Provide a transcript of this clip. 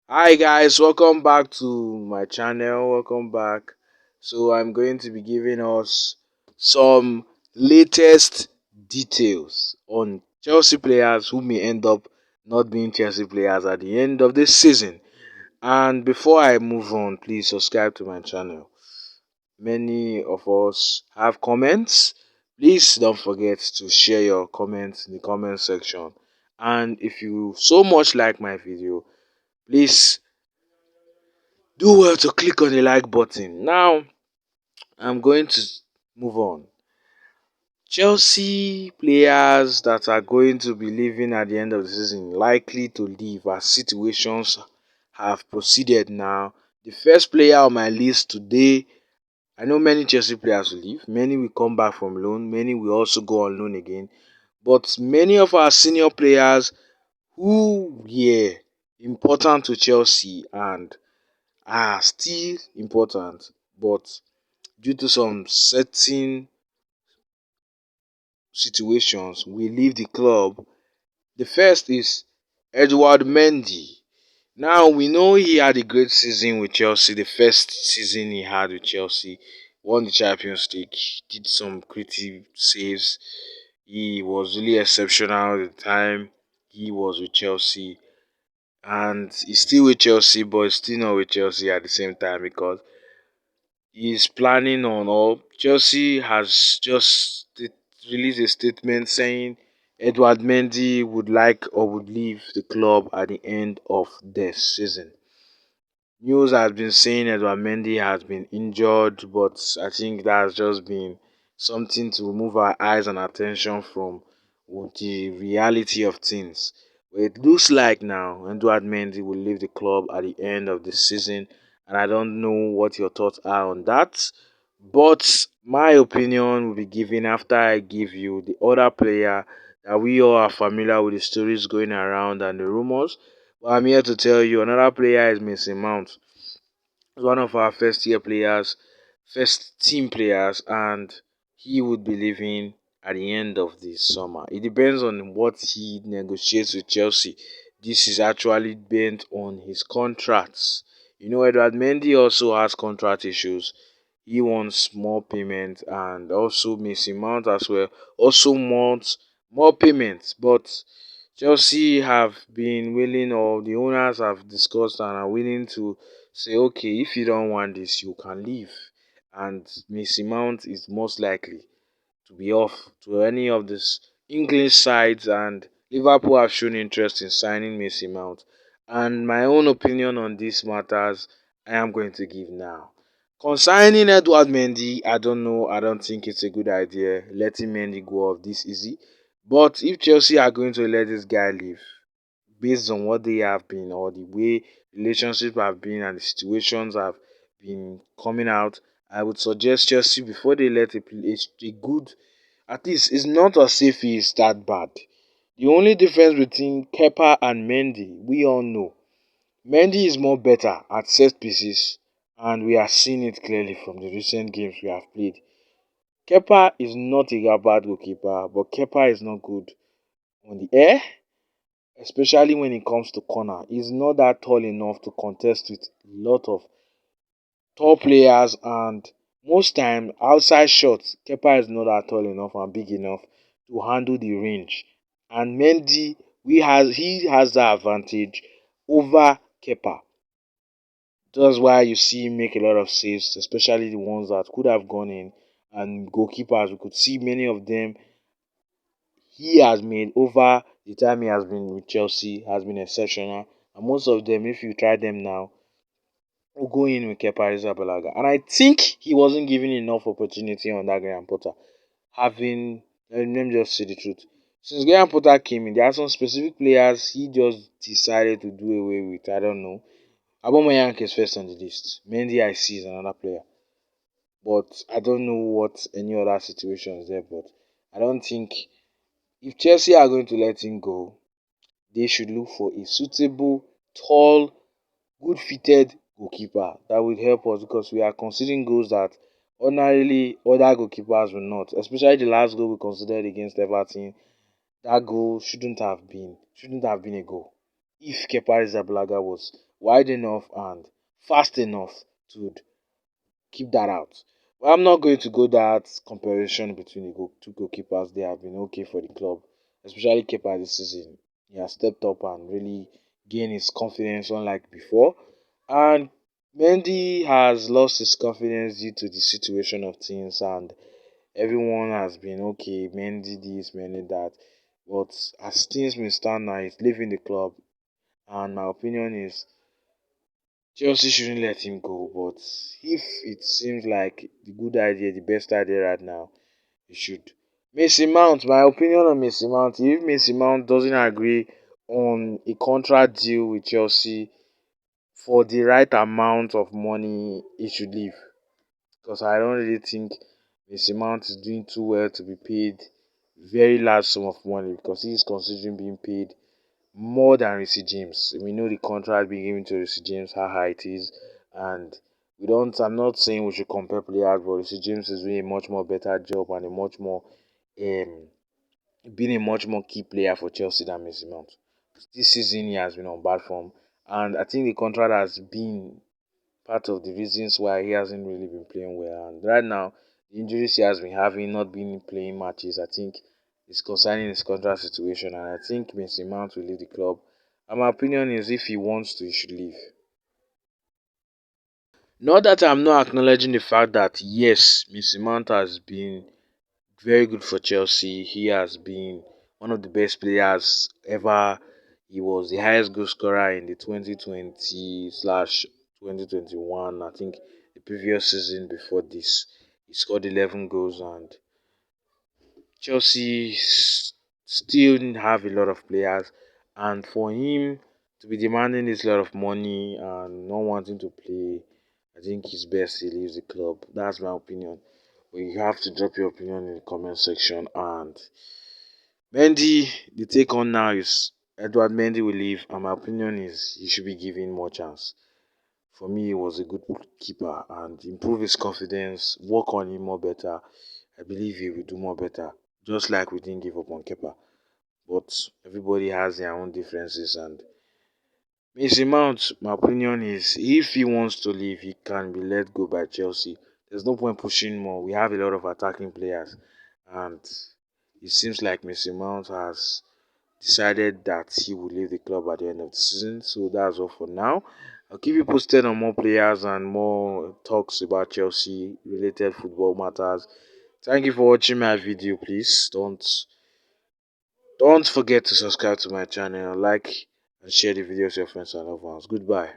Hi guys, welcome back to my channel. Welcome back. So I'm going to be giving us some latest details on Chelsea players who may end up not being Chelsea players at the end of this season. And before I move on, please subscribe to my channel. Many of us have comments. Please don't forget to share your comments in the comment section. And if you so much like my video, please do well to click on the like button. Now, I'm going to move on. Chelsea players that are going to be leaving at the end of the season, likely to leave as situations have proceeded now. The first player on my list today, I know many Chelsea players will leave. Many will come back from loan. Many will also go on loan again. But many of our senior players who were important to Chelsea and are still important, but due to some certain situations, we leave the club. The first is Edward Mendy. Now we know he had a great season with Chelsea. The first season he had with Chelsea, won the Champions League, did some creative saves. He was really exceptional at the time he was with Chelsea, and he's still with Chelsea, but he's still not with Chelsea at the same time because is planning on, or Chelsea has just released a statement saying Edward Mendy would like or would leave the club at the end of the season. News has been saying Edward Mendy has been injured, but I think that has just been something to remove our eyes and attention from the reality of things. But it looks like now Edward Mendy will leave the club at the end of the season, and I don't know what your thoughts are on that. But my opinion will be given after I give you the other player that we all are familiar with the stories going around and the rumors. But I'm here to tell you another player is Mason Mount. He's one of our first year players, first team players, and he would be leaving at the end of this summer. It depends on what he negotiates with Chelsea. This is actually bent on his contracts. You know, Edward Mendy also has contract issues. He wants more payment, and also Mason Mount as well also wants more payments. But Chelsea have been willing, or the owners have discussed and are willing to say, okay, if you don't want this, you can leave. And Mason Mount is most likely to be off to any of these English sides, and Liverpool have shown interest in signing Mason Mount. And my own opinion on these matters, I am going to give now. Concerning Edward Mendy, I don't know. I don't think it's a good idea letting Mendy go off this easy. But if Chelsea are going to let this guy leave, based on what they have been or the way relationships have been and the situations have been coming out, I would suggest Chelsea before they let a good, at least it's not as if he's that bad. The only difference between Kepa and Mendy, we all know. Mendy is more better at set pieces, and we are seeing it clearly from the recent games we have played. Kepa is not a bad goalkeeper, but Kepa is not good on the air, especially when it comes to corner. He's not that tall enough to contest with a lot of tall players, and most time outside shots, Kepa is not that tall enough and big enough to handle the range. And Mendy, he has that advantage over Kepa. That's why you see him make a lot of saves, especially the ones that could have gone in. And goalkeepers, we could see many of them he has made over the time he has been with Chelsea has been exceptional. And most of them, if you try them now, will go in with Kepa Arrizabalaga. And I think he wasn't given enough opportunity on that Graham Potter. Having, let me just say the truth. Since Graham Potter came in, there are some specific players he just decided to do away with. I don't know. Aubameyang is first on the list. Mendy I see is another player. But I don't know what any other situation is there. But I don't think if Chelsea are going to let him go, they should look for a suitable, tall, good fitted goalkeeper that will help us because we are conceding goals that ordinarily other goalkeepers will not. Especially the last goal we considered against Everton. That goal shouldn't have been a goal if Kepa Arrizabalaga was wide enough and fast enough to keep that out. But I'm not going to go that comparison between the two goalkeepers. They have been okay for the club, especially Kepa this season. He has stepped up and really gained his confidence unlike before. And Mendy has lost his confidence due to the situation of things, and everyone has been okay. Mendy this, Mendy that. But as things may stand now, he's leaving the club, and my opinion is Chelsea shouldn't let him go, but if it seems like the good idea, the best idea right now, you should. Mason Mount, my opinion on Mason Mount, if Mason Mount doesn't agree on a contract deal with Chelsea for the right amount of money, he should leave. Because I don't really think Mason Mount is doing too well to be paid very large sum of money because he is considering being paid more than Reece James. We know the contract being given to Reece James, how high it is, and we don't. I'm not saying we should compare players, but Reece James is doing a much more better job and a much more, um, being a much more key player for Chelsea than Mason Mount. This season he has been on bad form, and I think the contract has been part of the reasons why he hasn't really been playing well. And right now, the injuries he has been having, not being playing matches, I think is concerning his contract situation. And I think Mason Mount will leave the club. And my opinion is, if he wants to, he should leave. Not that I'm not acknowledging the fact that yes, Mason Mount has been very good for Chelsea. He has been one of the best players ever. He was the highest goal scorer in the 2020 slash 2021. I think the previous season before this, he scored 11 goals, and Chelsea still have a lot of players. And for him to be demanding this lot of money and not wanting to play, I think it's best he leaves the club. That's my opinion. But you have to drop your opinion in the comment section. And Mendy, the take on now is Edward Mendy will leave, and my opinion is he should be given more chance. For me, he was a good keeper and improve his confidence, work on him more better. I believe he will do more better. Just like we didn't give up on Kepa. But everybody has their own differences, and Mason Mount, my opinion is if he wants to leave, he can be let go by Chelsea. There's no point pushing more. We have a lot of attacking players, and it seems like Mason Mount has decided that he will leave the club at the end of the season. So that's all for now. I'll keep you posted on more players and more talks about Chelsea related football matters. Thank you for watching my video. Please don't forget to subscribe to my channel, like and share the videos with your friends and loved ones. Goodbye.